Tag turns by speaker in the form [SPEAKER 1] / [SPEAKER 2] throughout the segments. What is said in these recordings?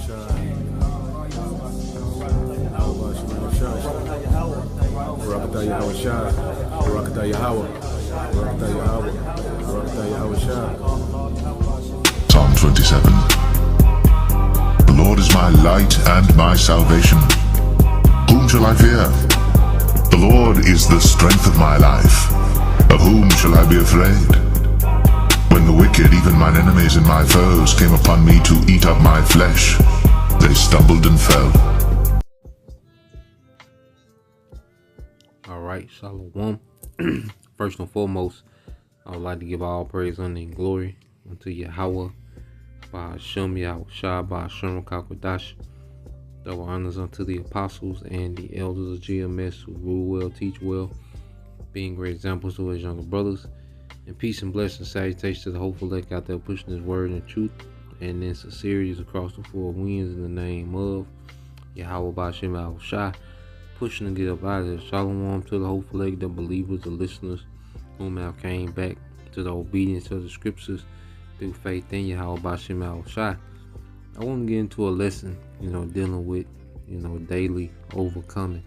[SPEAKER 1] Psalm 27. The Lord is my light and my salvation. Whom shall I fear? The Lord is the strength of my life. Of whom shall I be afraid? When the wicked, even mine enemies and my foes, came upon me to eat up my flesh, they stumbled and fell.
[SPEAKER 2] Alright, Shalom. First and foremost, I would like to give all praise, honor, and glory unto Yahweh, by Hashem Yahushua, by Hashem Kakwadash. Double honors unto the apostles and the elders of GMS who rule well, teach well, being great examples to his younger brothers. And peace and blessings, salutations to the hopeful elect out there pushing his word and truth and in sincerity across the four winds in the name of Yahweh by Hashem Yahushua, pushing to get up out of there. Shalom to the hopeful elect, the believers, the listeners whom have came back to the obedience of the scriptures through faith in Yahweh by Hashem Yahushua. I want to get into a lesson, dealing with, daily overcoming.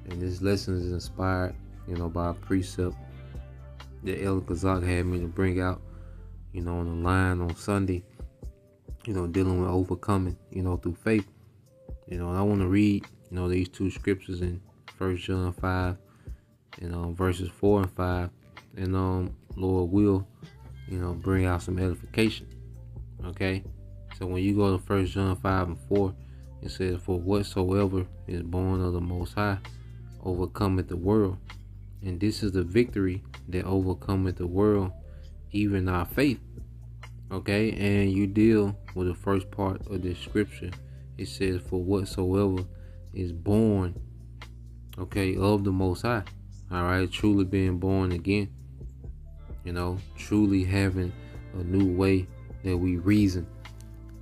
[SPEAKER 2] And this lesson is inspired, by a precept that El Kazak had me to bring out, on the line on Sunday, dealing with overcoming, through faith. And I want to read, these two scriptures in 1 John 5 and verses 4 and 5. And Lord will, bring out some edification. Okay? So when you go to 1 John 5 and 4, it says, "For whatsoever is born of the Most High overcometh the world. And this is the victory that overcometh the world, even our faith." Okay, and you deal with the first part of this scripture. It says, "For whatsoever is born, of the Most High." All right, truly being born again. Truly having a new way that we reason.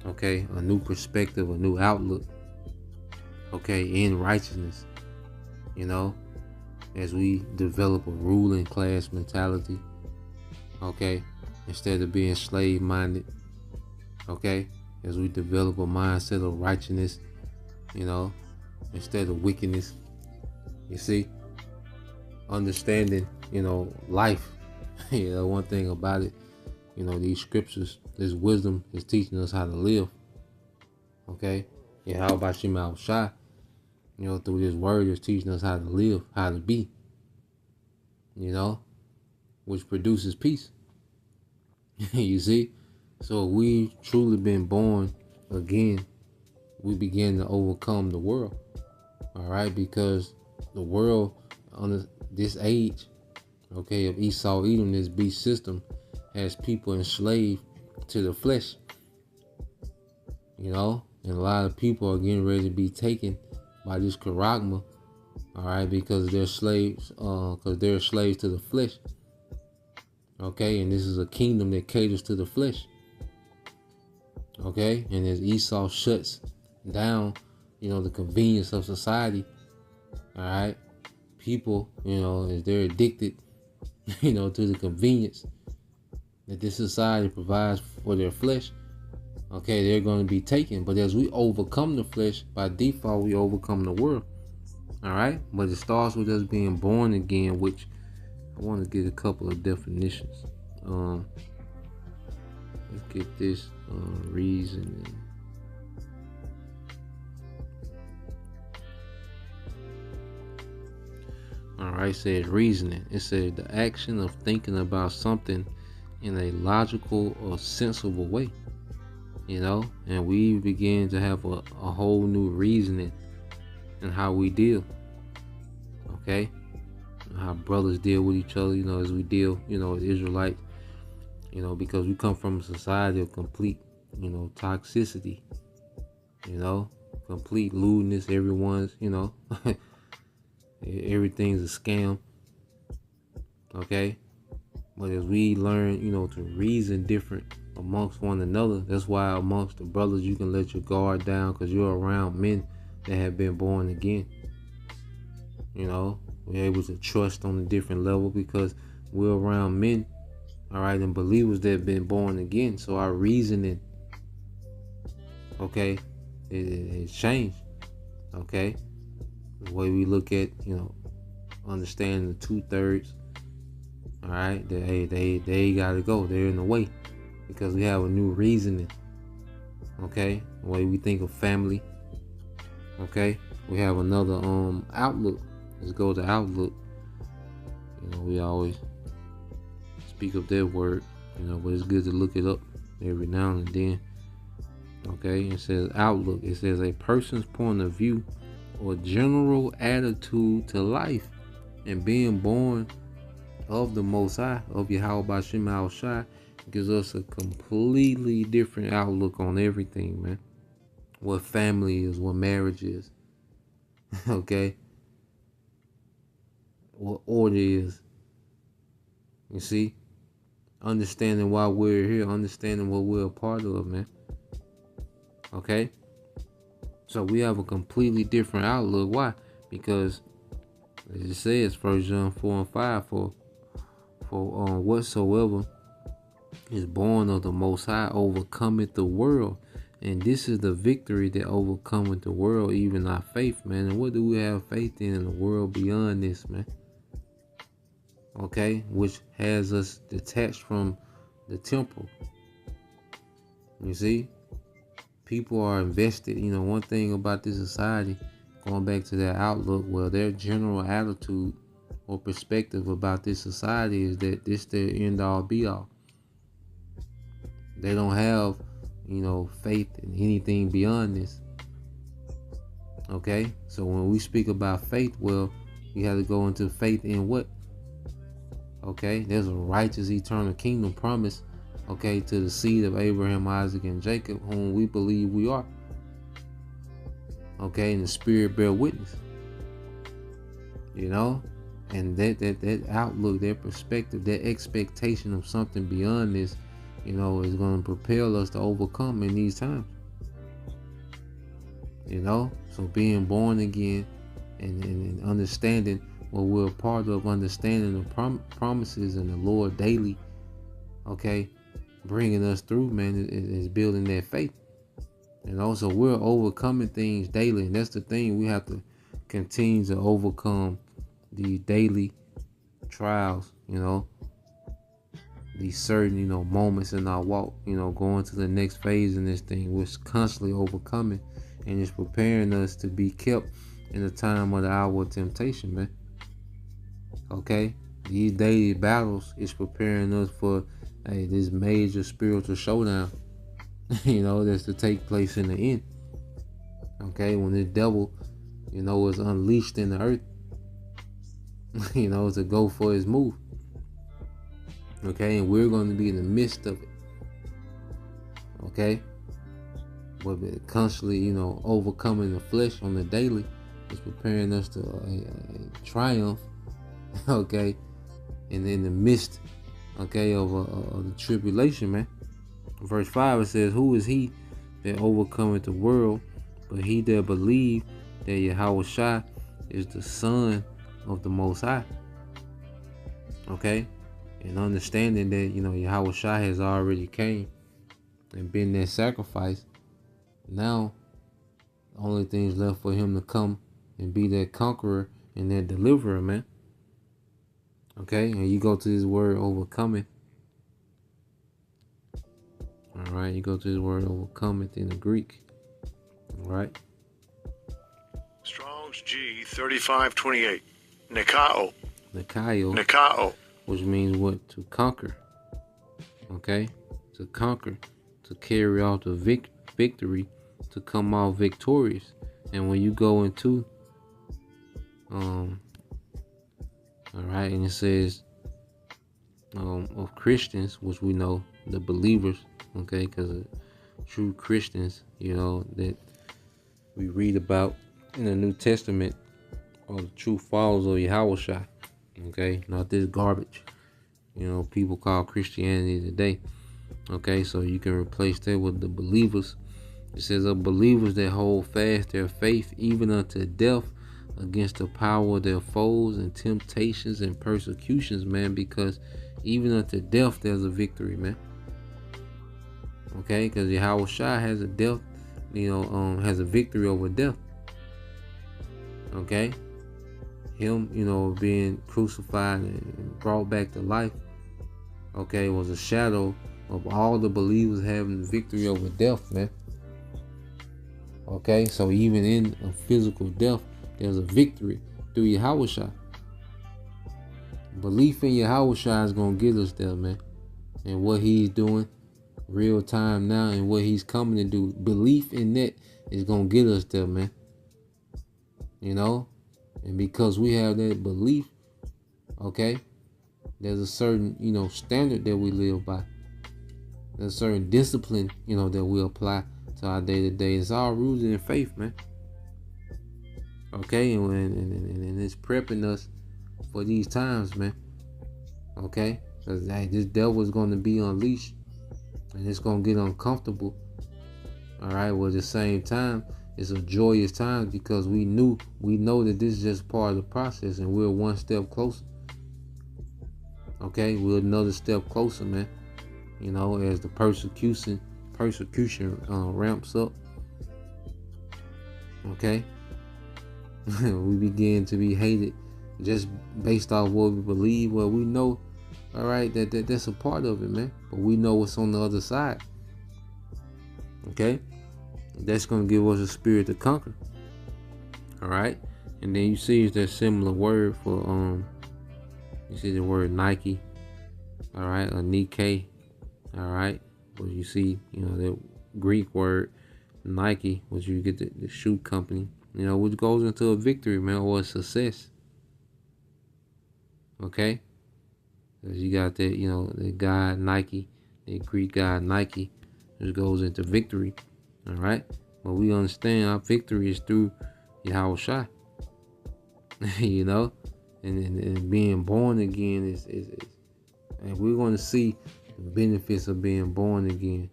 [SPEAKER 2] Okay, a new perspective, a new outlook. Okay, in righteousness. As we develop a ruling class mentality, instead of being slave minded, as we develop a mindset of righteousness, instead of wickedness, you see, understanding, life. One thing about it, these scriptures, this wisdom is teaching us how to live. How about Shema Shai? Through this word is teaching us how to live, how to be, which produces peace. You see? So if we truly been born again, we begin to overcome the world. All right? Because the world on this age, of Esau, Edom, this beast system, has people enslaved to the flesh. And a lot of people are getting ready to be taken by this charagma, because they're slaves, they're slaves to the flesh. And this is a kingdom that caters to the flesh. And as Esau shuts down, the convenience of society, people, as they're addicted, to the convenience that this society provides for their flesh, they're going to be taken. But as we overcome the flesh, by default, we overcome the world. All right? But it starts with us being born again, which I want to get a couple of definitions. Let's get this reasoning. All right, it says reasoning. It says the action of thinking about something in a logical or sensible way. And we begin to have a whole new reasoning in how we deal. How brothers deal with each other, as we deal, as Israelites, because we come from a society of complete, toxicity, complete lewdness. Everyone's, everything's a scam. But as we learn, to reason different amongst one another, that's why amongst the brothers you can let your guard down, because you're around men that have been born again. We're able to trust on a different level because we're around men, and believers that have been born again. So our reasoning, It's changed. Okay, the way we look at, understanding the 2/3. All right, they gotta go. They're in the way because we have a new reasoning. Okay, the way we think of family. Okay, we have another outlook. Let's go to outlook. We always speak of that word, but it's good to look it up every now and then. Okay, it says outlook. It says a person's point of view or general attitude to life. And being born of the Most High, of Yahweh Bashim Al-Shai, gives us a completely different outlook on everything, man. What family is, what marriage is. Okay? What order is. You see? Understanding why we're here, understanding what we're a part of, man. Okay? So we have a completely different outlook. Why? Because it says 1 John 4:5, for whatsoever is born of the Most High overcometh the world. And this is the victory that overcometh the world, even our faith, man. And what do we have faith in the world beyond this, man? Okay, which has us detached from the temple. You see, people are invested. One thing about this society, going back to their outlook, well, their general attitude or perspective about this society is that this their end all be all. They don't have, faith in anything beyond this. Okay, so when we speak about faith, well, you have to go into faith in what? Okay, there's a righteous eternal kingdom promise, okay, to the seed of Abraham, Isaac, and Jacob, whom we believe we are. Okay, and the Spirit bear witness. And that outlook, that perspective, that expectation of something beyond this, is going to propel us to overcome in these times. So being born again and understanding what we're a part of, understanding the promises and the Lord daily, okay, bringing us through, man, is building that faith. And also we're overcoming things daily, and that's the thing. We have to continue to overcome these daily trials, these certain, moments in our walk, going to the next phase in this thing. We're constantly overcoming, and it's preparing us to be kept in the time of the hour of temptation, man. Okay, these daily battles is preparing us for this major spiritual showdown, that's to take place in the end. Okay, when the devil, is unleashed in the earth, to go for his move. Okay, and we're going to be in the midst of it. Okay, but constantly, overcoming the flesh on the daily is preparing us to triumph. Okay, and in the midst, okay, of the tribulation, man. Verse 5, it says, who is he that overcometh the world, but he that believe that Yahweh Shai is the Son of the Most High. Okay, and understanding that, Yahweh Shai has already came and been that sacrifice. Now, the only thing is left for him to come and be that conqueror and that deliverer, man. Okay, and you go to this word overcoming. All right, you go to this word overcoming in the Greek. All right.
[SPEAKER 3] Strong's G 3528. Nikao.
[SPEAKER 2] Nikao. Which means what? To conquer. Okay, to conquer, to carry out the victory, to come out victorious. And when you go into all right, and it says of Christians, which we know, the believers, okay, because true Christians, that we read about in the New Testament are the true followers of Yahweh Shai, okay, not this garbage, people call Christianity today, okay, so you can replace that with the believers. It says of believers that hold fast their faith even unto death, against the power of their foes and temptations and persecutions, man, because even unto death there's a victory, man. Okay, because Yahweh Shai has a death has a victory over death. Okay? Him, being crucified and brought back to life, okay, was a shadow of all the believers having victory over death, man. Okay, so even in a physical death, there's a victory through Yahushua. Belief in Yahushua is going to get us there, man. And what he's doing real time now and what he's coming to do. Belief in that is going to get us there, man. And because we have that belief, okay, there's a certain, standard that we live by. There's a certain discipline, that we apply to our day-to-day. It's all rooted in faith, man. Okay, and it's prepping us for these times, man. Okay, because this devil is going to be unleashed, and it's going to get uncomfortable. All right, well, at the same time, it's a joyous time because we know that this is just part of the process, and we're one step closer. Okay, we're another step closer, man. As the persecution ramps up. Okay, we begin to be hated just based off what we believe. Well, we know, all right, that's a part of it, man. But we know what's on the other side. Okay, that's gonna give us a spirit to conquer. All right, and then you see that similar word for you see the word Nike. All right, or Nike. All right, but you see, the Greek word Nike, which you get the shoe company, which goes into a victory, man, or a success. Okay, because you got that, the god Nike, the Greek god Nike, which goes into victory. All right, but we understand our victory is through Yahushua. And being born again is and we're going to see the benefits of being born again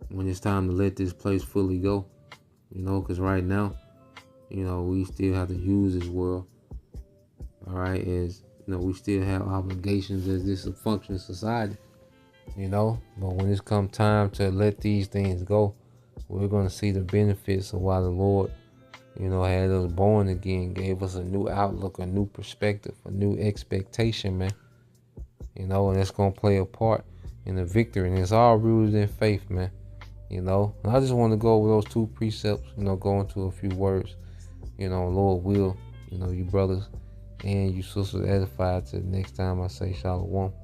[SPEAKER 2] when it's time to let this place fully go. Because right now, we still have to use this world. All right, as we still have obligations as this a functioning society. But when it's come time to let these things go, we're going to see the benefits of why the Lord, had us born again, gave us a new outlook, a new perspective, a new expectation, man. And it's going to play a part in the victory. And it's all rooted in faith, man. And I just want to go over those two precepts, go into a few words. Lord will, you brothers and you sisters edified to the next time I say Shalom.